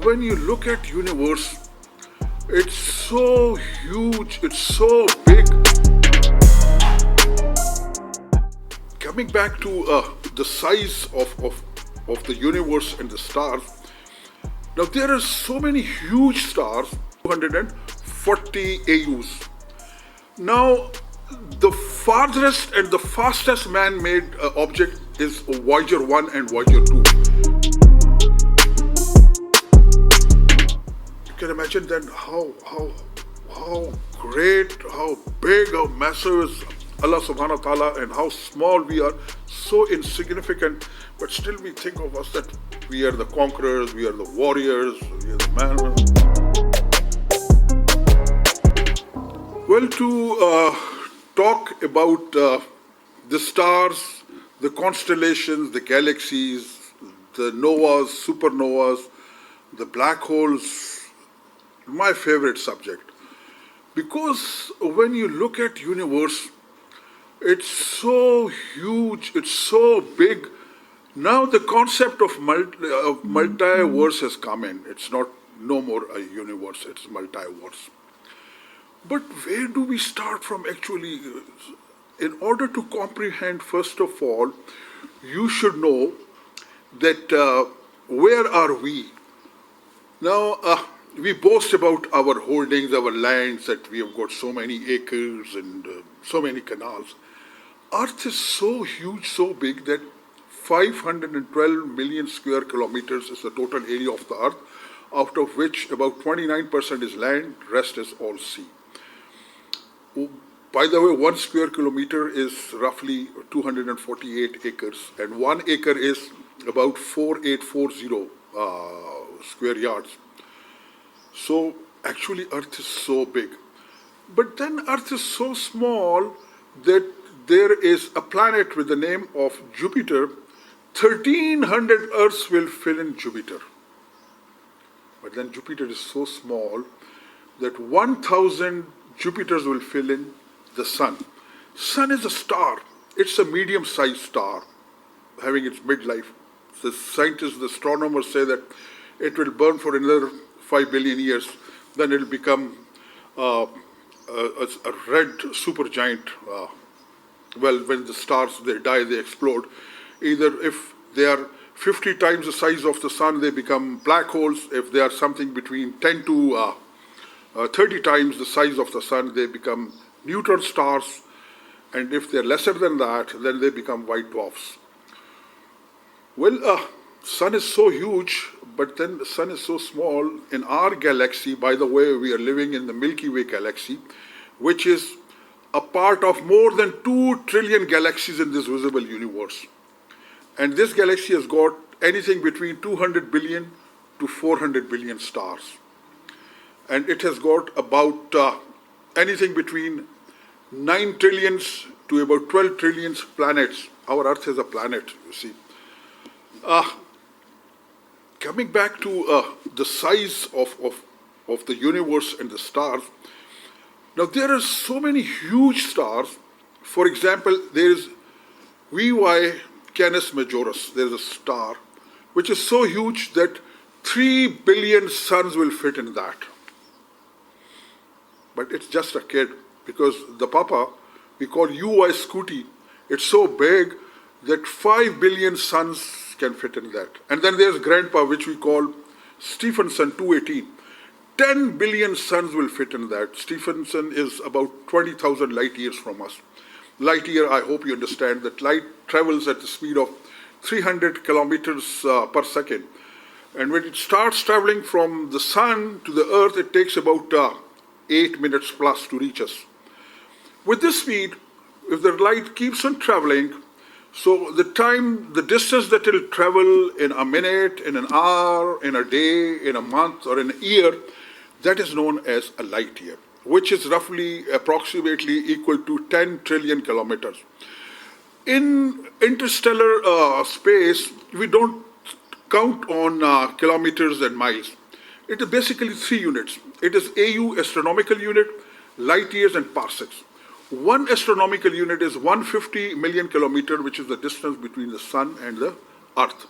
when you look at universe, it's so huge, it's so big. Coming back to the size of the universe and the stars, now there are so many huge stars, 240 AUs. Now, the farthest and the fastest man-made object is Voyager 1 and Voyager 2. You can imagine then how great, how big, how massive is Allah subhanahu wa ta'ala and how small we are, so insignificant, but still we think of us that we are the conquerors, we are the warriors, we are the man. Well, to talk about the stars, the constellations, the galaxies, the novas, supernovas, the black holes, my favorite subject. Because when you look at universe, it's so huge, it's so big. Now the concept of multiverse has come in. It's no more a universe, it's multiverse. But where do we start from actually? In order to comprehend, first of all, you should know that where are we? Now, we boast about our holdings, our lands, that we have got so many acres and so many canals. Earth is so huge, so big that 512 million square kilometers is the total area of the Earth, out of which about 29% is land, rest is all sea. By the way, 1 square kilometer is roughly 248 acres, and 1 acre is about 4840 square yards. So actually Earth is so big. But then Earth is so small that there is a planet with the name of Jupiter. 1,300 Earths will fill in Jupiter. But then Jupiter is so small that 1,000 Jupiters will fill in the Sun. Sun is a star. It's a medium-sized star having its midlife. The scientists, the astronomers say that it will burn for another 5 billion years. Then it will become a red supergiant. Well, when the stars, they die, they explode. Either if they are 50 times the size of the Sun, they become black holes. If they are something between 10 to 30 times the size of the Sun, they become neutron stars. And if they're lesser than that, then they become white dwarfs. Well, Sun is so huge, but then the Sun is so small. In our galaxy, by the way, we are living in the Milky Way galaxy, which is a part of more than 2 trillion galaxies in this visible universe. And this galaxy has got anything between 200 billion to 400 billion stars. And it has got about anything between 9 trillions to about 12 trillions planets. Our Earth is a planet, you see. Coming back to the size of the universe and the stars, now there are so many huge stars. For example, there is VY Canis Majoris. There is a star which is so huge that 3 billion suns will fit in that. But it's just a kid, because the papa, we call UY Scooty, it's so big that 5 billion suns can fit in that. And then there's grandpa, which we call Stephenson 218. 10 billion suns will fit in that. Stephenson is about 20,000 light years from us. Light year, I hope you understand that light travels at the speed of 300 kilometers per second. And when it starts traveling from the sun to the earth, it takes about 8 minutes plus to reach us. With this speed, if the light keeps on traveling, so the distance that it will travel in a minute, in an hour, in a day, in a month, or in a year, that is known as a light year, which is roughly approximately equal to 10 trillion kilometers. In interstellar space, we don't count on kilometers and miles. It is basically 3 units. It is AU, astronomical unit, light years, and parsecs. 1 astronomical unit is 150 million kilometer, which is the distance between the sun and the earth.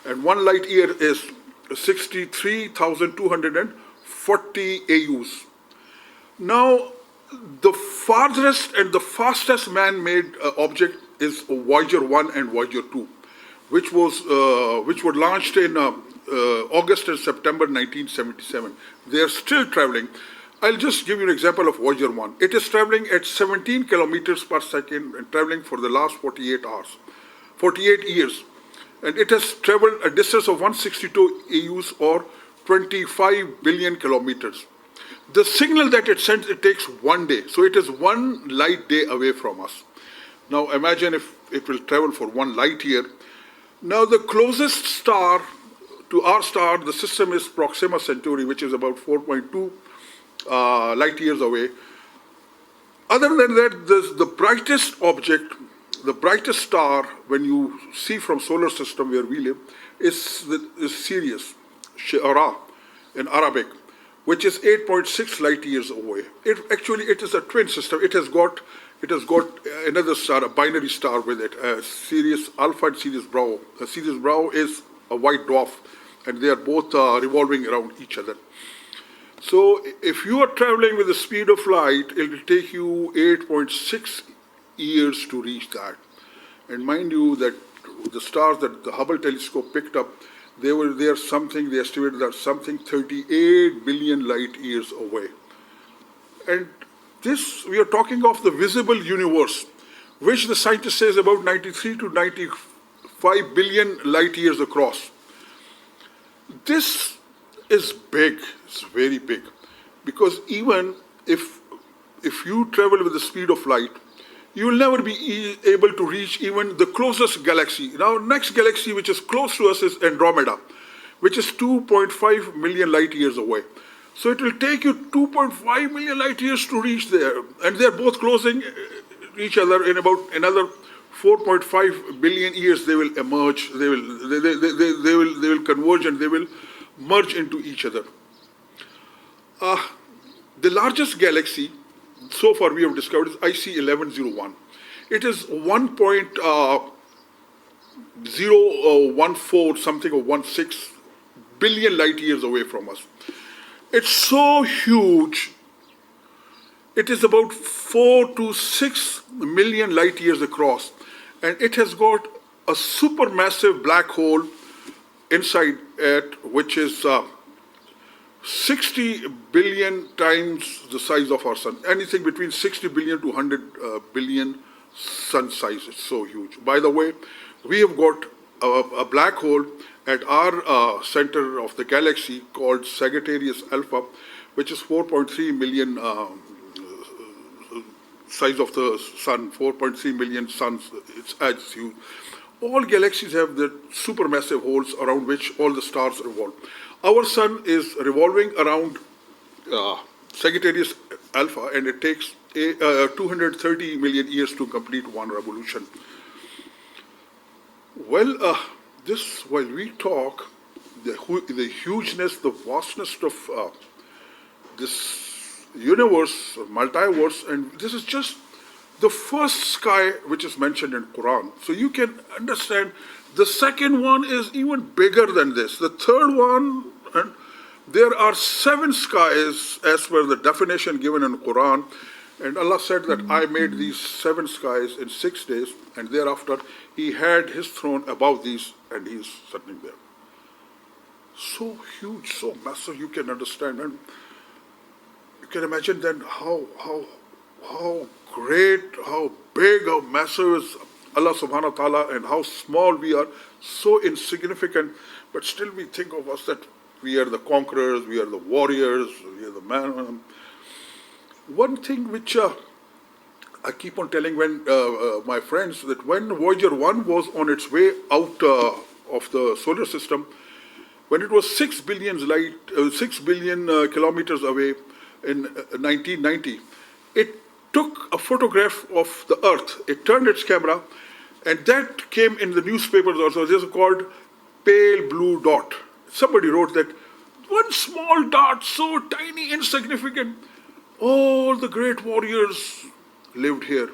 And 1 light year is 63,240 AUs. Now, the farthest and the fastest man-made object is Voyager 1 and Voyager 2, which were launched in August and September 1977. They are still traveling. I'll just give you an example of Voyager 1. It is traveling at 17 kilometers per second and traveling for the last 48 years. And it has traveled a distance of 162 AUs or 25 billion kilometers. The signal that it sends, it takes 1 day. So it is 1 light day away from us. Now imagine if it will travel for 1 light year. Now the closest star to our star, the system is Proxima Centauri, which is about 4.2 light years away. Other than that, the brightest object, the brightest star, when you see from solar system where we live, is Sirius, Shara in Arabic, which is 8.6 light years away. It is a twin system. It has got another star, a binary star with it, Sirius Alpha and Sirius Bravo. Sirius Bravo is a white dwarf, and they are both revolving around each other. So if you are traveling with the speed of light, it will take you 8.6 years to reach that. And mind you that the stars that the Hubble telescope picked up, they estimated that something 38 billion light years away. And this, we are talking of the visible universe, which the scientist says about 93 to 95 billion light years across. This is big, it's very big, because even if you travel with the speed of light, you will never be able to reach even the closest galaxy. Now, next galaxy which is close to us is Andromeda, which is 2.5 million light years away. So it will take you 2.5 million light years to reach there, and they are both closing each other. In about another 4.5 billion years, they will emerge. They will converge, and they will merge into each other. The largest galaxy so far we have discovered is IC 1101. It is 1.014 something or 16 billion light years away from us. It's so huge. It is about 4 to 6 million light years across, and it has got a supermassive black hole inside it, which is 60 billion times the size of our sun. Anything between 60 billion to 100 billion sun size. It's so huge. By the way, we have got a black hole at our center of the galaxy called Sagittarius Alpha, which is 4.3 million size of the sun, 4.3 million suns. It's huge. All galaxies have the supermassive holes around which all the stars revolve. Our sun is revolving around Sagittarius Alpha, and it takes 230 million years to complete one revolution. Well, while we talk, the hugeness, the vastness of this universe, multiverse, and this is just the first sky which is mentioned in Quran. So you can understand the second one is even bigger than this. The third one, and there are 7 skies as per the definition given in Quran. And Allah said that I made these 7 skies in 6 days, and thereafter He had His throne above these, and He is sitting there. So huge, so massive, you can understand. And you can imagine then how great, how big, how massive is Allah subhanahu wa ta'ala, and how small we are, so insignificant, but still we think of us that we are the conquerors, we are the warriors, we are the man. One thing which I keep on telling my friends, that when Voyager 1 was on its way out of the solar system, when it was 6 billion kilometers away in 1990, it took a photograph of the Earth. It turned its camera, and that came in the newspapers also. This is called pale blue dot. Somebody wrote that one small dot, so tiny, insignificant. All the great warriors lived here.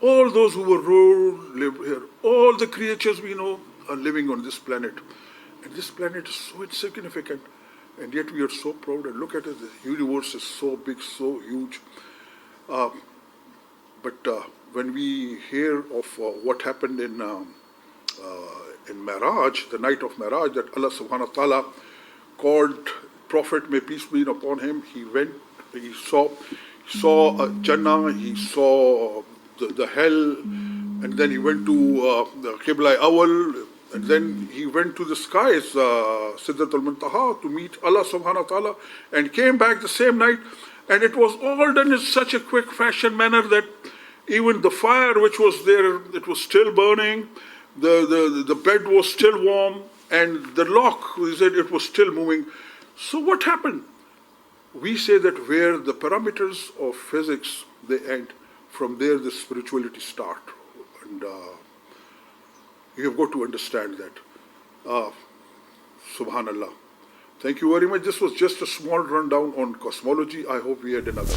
All those who were ruled lived here. All the creatures we know are living on this planet. And this planet is so insignificant, and yet we are so proud. And look at it, the universe is so big, so huge. But when we hear of what happened in Miraj, the night of Miraj, that Allah subhanahu wa ta'ala called Prophet, may peace be upon him, he went, he saw Jannah, he saw the hell, and then he went to the Qibla Awal, and then he went to the skies, Sidratul Muntaha, to meet Allah subhanahu wa ta'ala, and came back the same night, and it was all done in such a quick fashion manner that even the fire which was there, it was still burning, the bed was still warm, and the lock, we said, it was still moving. So what happened? We say that where the parameters of physics, they end, from there the spirituality start. And you have got to understand that. Subhanallah. Thank you very much. This was just a small rundown on cosmology. I hope we had another.